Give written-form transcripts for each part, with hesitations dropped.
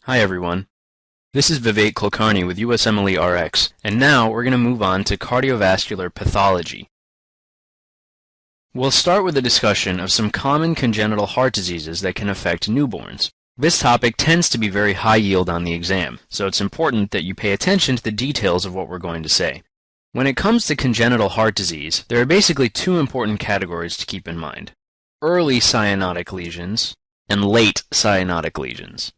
Hi everyone. This is Vivek Kulkarni with USMLE RX, and now we're going to move on to cardiovascular pathology. We'll start with a discussion of some common congenital heart diseases that can affect newborns. This topic tends to be very high yield on the exam, so it's important that you pay attention to the details of what we're going to say. When it comes to congenital heart disease, there are basically two important categories to keep in mind: early cyanotic lesions and late cyanotic lesions.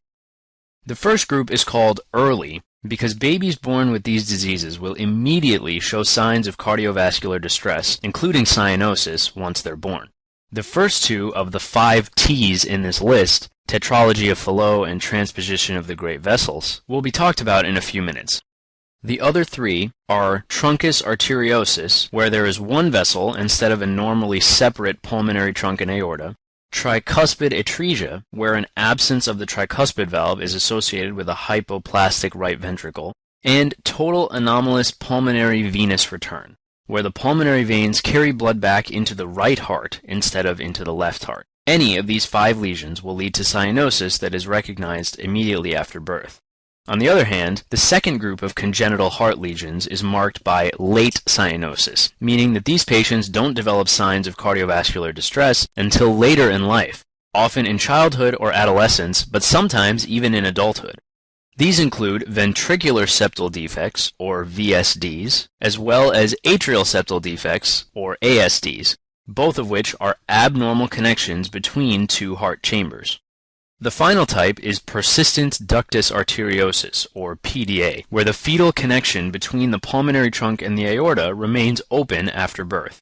The first group is called early because babies born with these diseases will immediately show signs of cardiovascular distress, including cyanosis, once they're born. The first two of the 5 T's in this list, tetralogy of Fallot and transposition of the great vessels, will be talked about in a few minutes. The other 3 are truncus arteriosus, where there is one vessel instead of a normally separate pulmonary trunk and aorta; tricuspid atresia, where an absence of the tricuspid valve is associated with a hypoplastic right ventricle; and total anomalous pulmonary venous return, where the pulmonary veins carry blood back into the right heart instead of into the left heart. Any of these 5 lesions will lead to cyanosis that is recognized immediately after birth. On the other hand, the second group of congenital heart lesions is marked by late cyanosis, meaning that these patients don't develop signs of cardiovascular distress until later in life, often in childhood or adolescence, but sometimes even in adulthood. These include ventricular septal defects, or VSDs, as well as atrial septal defects, or ASDs, both of which are abnormal connections between 2 heart chambers. The final type is persistent ductus arteriosus, or PDA, where the fetal connection between the pulmonary trunk and the aorta remains open after birth.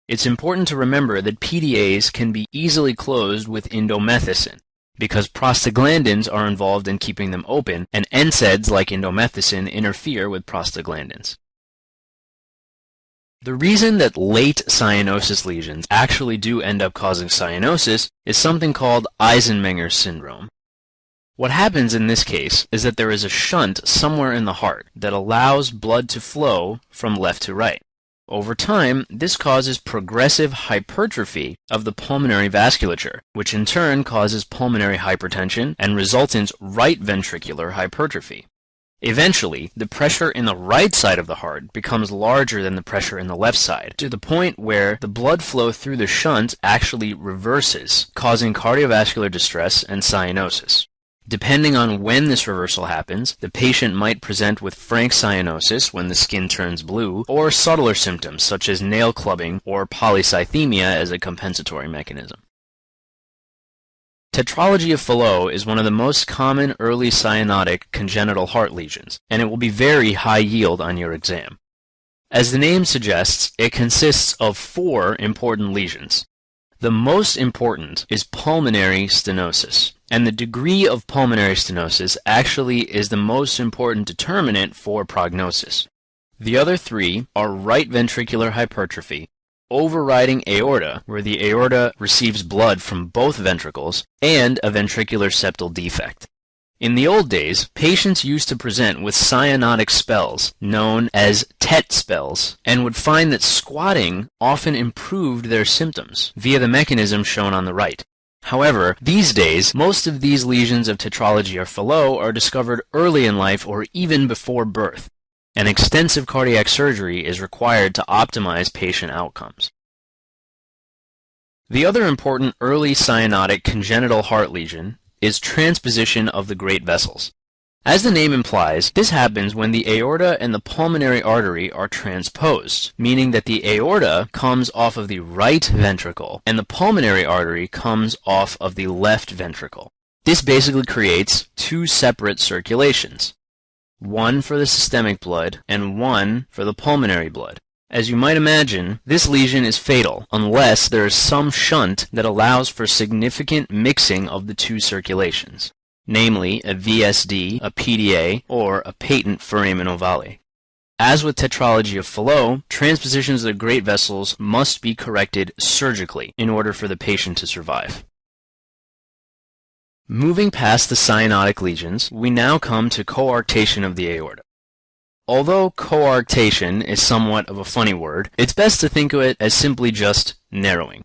It's important to remember that PDAs can be easily closed with indomethacin, because prostaglandins are involved in keeping them open, and NSAIDs like indomethacin interfere with prostaglandins. The reason that late cyanosis lesions actually do end up causing cyanosis is something called Eisenmenger's syndrome. What happens in this case is that there is a shunt somewhere in the heart that allows blood to flow from left to right. Over time, this causes progressive hypertrophy of the pulmonary vasculature, which in turn causes pulmonary hypertension and resultant right ventricular hypertrophy. Eventually, the pressure in the right side of the heart becomes larger than the pressure in the left side, to the point where the blood flow through the shunt actually reverses, causing cardiovascular distress and cyanosis. Depending on when this reversal happens, the patient might present with frank cyanosis when the skin turns blue, or subtler symptoms such as nail clubbing or polycythemia as a compensatory mechanism. Tetralogy of Fallot is one of the most common early cyanotic congenital heart lesions, and it will be very high yield on your exam. As the name suggests, it consists of 4 important lesions. The most important is pulmonary stenosis, and the degree of pulmonary stenosis actually is the most important determinant for prognosis. The other 3 are right ventricular hypertrophy, overriding aorta, where the aorta receives blood from both ventricles, and a ventricular septal defect. In the old days, patients used to present with cyanotic spells, known as TET spells, and would find that squatting often improved their symptoms, via the mechanism shown on the right. However, these days, most of these lesions of tetralogy of Fallot are discovered early in life or even before birth, and extensive cardiac surgery is required to optimize patient outcomes. The other important early cyanotic congenital heart lesion is transposition of the great vessels. As the name implies, this happens when the aorta and the pulmonary artery are transposed, meaning that the aorta comes off of the right ventricle and the pulmonary artery comes off of the left ventricle. This basically creates 2 separate circulations, one for the systemic blood and one for the pulmonary blood. As you might imagine, this lesion is fatal unless there is some shunt that allows for significant mixing of the 2 circulations, namely a VSD, a PDA, or a patent foramen ovale. As with tetralogy of Fallot, transpositions of the great vessels must be corrected surgically in order for the patient to survive. Moving past the cyanotic lesions, we now come to coarctation of the aorta. Although coarctation is somewhat of a funny word, it's best to think of it as simply just narrowing.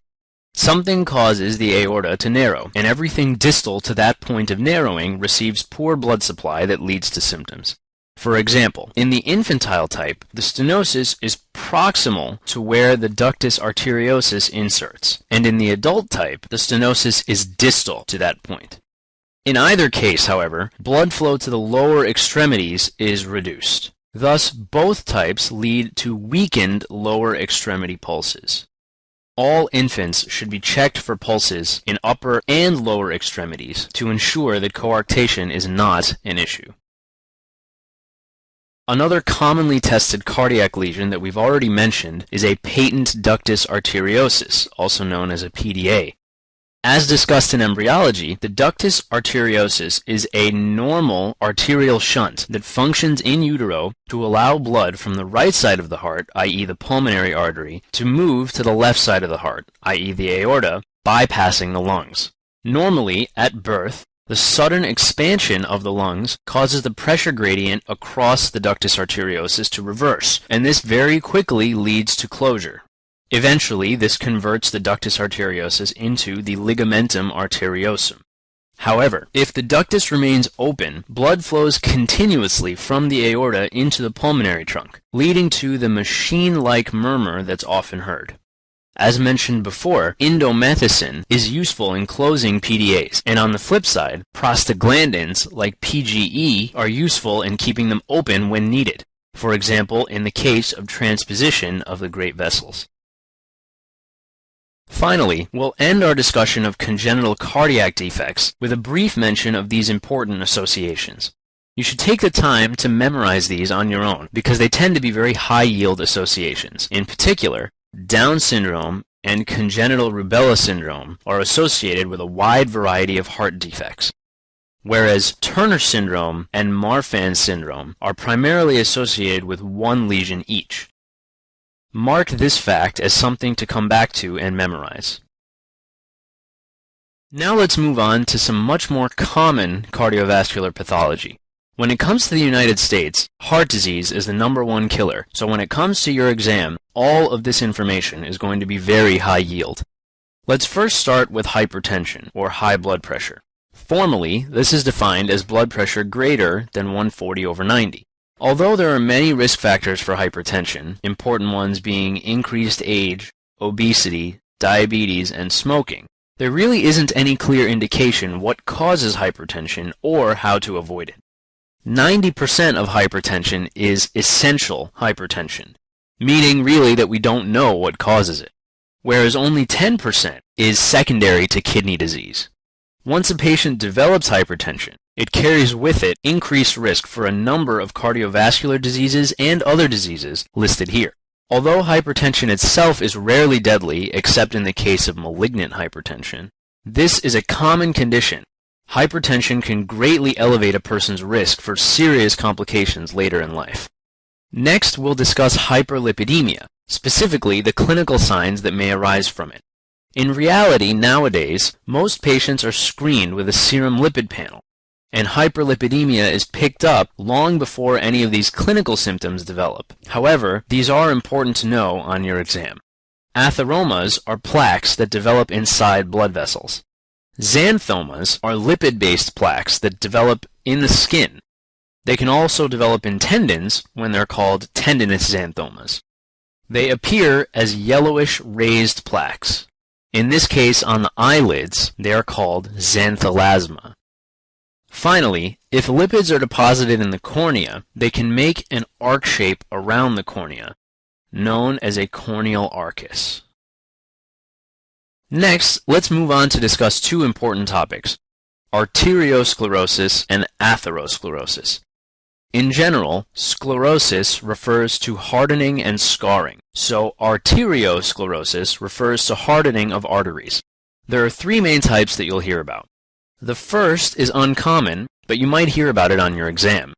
Something causes the aorta to narrow, and everything distal to that point of narrowing receives poor blood supply that leads to symptoms. For example, in the infantile type, the stenosis is proximal to where the ductus arteriosus inserts, and in the adult type, the stenosis is distal to that point. In either case, however, blood flow to the lower extremities is reduced. Thus, both types lead to weakened lower extremity pulses. All infants should be checked for pulses in upper and lower extremities to ensure that coarctation is not an issue. Another commonly tested cardiac lesion that we've already mentioned is a patent ductus arteriosus, also known as a PDA. As discussed in embryology, the ductus arteriosus is a normal arterial shunt that functions in utero to allow blood from the right side of the heart, i.e. the pulmonary artery, to move to the left side of the heart, i.e. the aorta, bypassing the lungs. Normally, at birth, the sudden expansion of the lungs causes the pressure gradient across the ductus arteriosus to reverse, and this very quickly leads to closure. Eventually, this converts the ductus arteriosus into the ligamentum arteriosum. However, if the ductus remains open, blood flows continuously from the aorta into the pulmonary trunk, leading to the machine-like murmur that's often heard. As mentioned before, indomethacin is useful in closing PDAs, and on the flip side, prostaglandins like PGE are useful in keeping them open when needed, for example in the case of transposition of the great vessels. Finally, we'll end our discussion of congenital cardiac defects with a brief mention of these important associations. You should take the time to memorize these on your own because they tend to be very high-yield associations. In particular, Down syndrome and congenital rubella syndrome are associated with a wide variety of heart defects, whereas Turner syndrome and Marfan syndrome are primarily associated with one lesion each. Mark this fact as something to come back to and memorize. Now let's move on to some much more common cardiovascular pathology. When it comes to the United States, heart disease is the #1 killer, so when it comes to your exam, all of this information is going to be very high yield. Let's first start with hypertension, or high blood pressure. Formally, this is defined as blood pressure greater than 140/90. Although there are many risk factors for hypertension, important ones being increased age, obesity, diabetes, and smoking, there really isn't any clear indication what causes hypertension or how to avoid it. 90% of hypertension is essential hypertension, meaning really that we don't know what causes it, whereas only 10% is secondary to kidney disease. Once a patient develops hypertension, it carries with it increased risk for a number of cardiovascular diseases and other diseases listed here. Although hypertension itself is rarely deadly except in the case of malignant hypertension, this is a common condition. Hypertension can greatly elevate a person's risk for serious complications later in life. Next, we'll discuss hyperlipidemia, specifically the clinical signs that may arise from it. In reality, nowadays, most patients are screened with a serum lipid panel, and hyperlipidemia is picked up long before any of these clinical symptoms develop. However, these are important to know on your exam. Atheromas are plaques that develop inside blood vessels. Xanthomas are lipid-based plaques that develop in the skin. They can also develop in tendons when they're called tendinous xanthomas. They appear as yellowish raised plaques. In this case, on the eyelids, they are called xanthelasma. Finally, if lipids are deposited in the cornea, they can make an arc shape around the cornea, known as a corneal arcus. Next, let's move on to discuss two important topics, arteriosclerosis and atherosclerosis. In general, sclerosis refers to hardening and scarring, so arteriosclerosis refers to hardening of arteries. There are three main types that you'll hear about. The first is uncommon, but you might hear about it on your exam.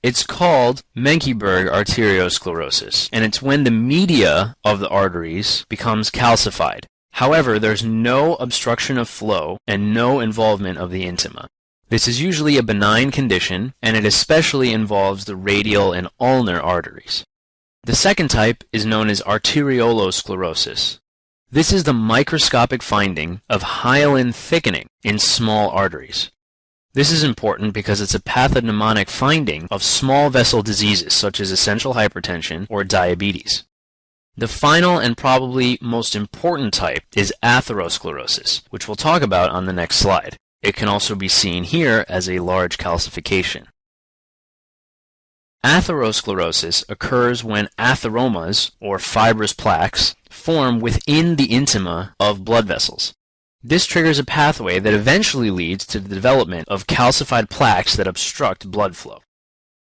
It's called Menkeyberg arteriosclerosis, and it's when the media of the arteries becomes calcified. However, there's no obstruction of flow and no involvement of the intima. This is usually a benign condition, and it especially involves the radial and ulnar arteries. The second type is known as arteriolosclerosis. This is the microscopic finding of hyaline thickening in small arteries. This is important because it's a pathognomonic finding of small vessel diseases such as essential hypertension or diabetes. The final and probably most important type is atherosclerosis, which we'll talk about on the next slide. It can also be seen here as a large calcification. Atherosclerosis occurs when atheromas, or fibrous plaques, form within the intima of blood vessels. This triggers a pathway that eventually leads to the development of calcified plaques that obstruct blood flow.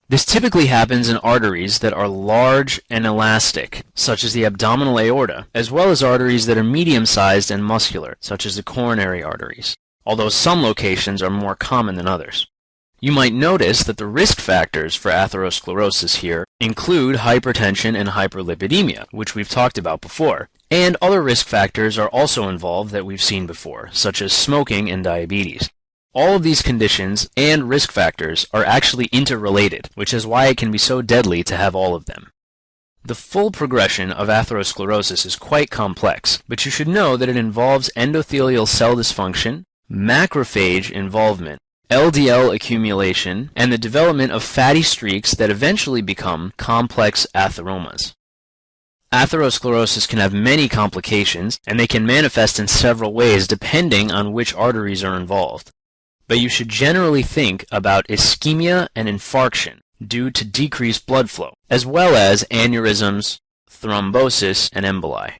This typically happens in arteries that are large and elastic, such as the abdominal aorta, as well as arteries that are medium-sized and muscular, such as the coronary arteries, although some locations are more common than others. You might notice that the risk factors for atherosclerosis here include hypertension and hyperlipidemia, which we've talked about before, and other risk factors are also involved that we've seen before, such as smoking and diabetes. All of these conditions and risk factors are actually interrelated, which is why it can be so deadly to have all of them. The full progression of atherosclerosis is quite complex, but you should know that it involves endothelial cell dysfunction, macrophage involvement, LDL accumulation, and the development of fatty streaks that eventually become complex atheromas. Atherosclerosis can have many complications, and they can manifest in several ways depending on which arteries are involved. But you should generally think about ischemia and infarction due to decreased blood flow, as well as aneurysms, thrombosis, and emboli.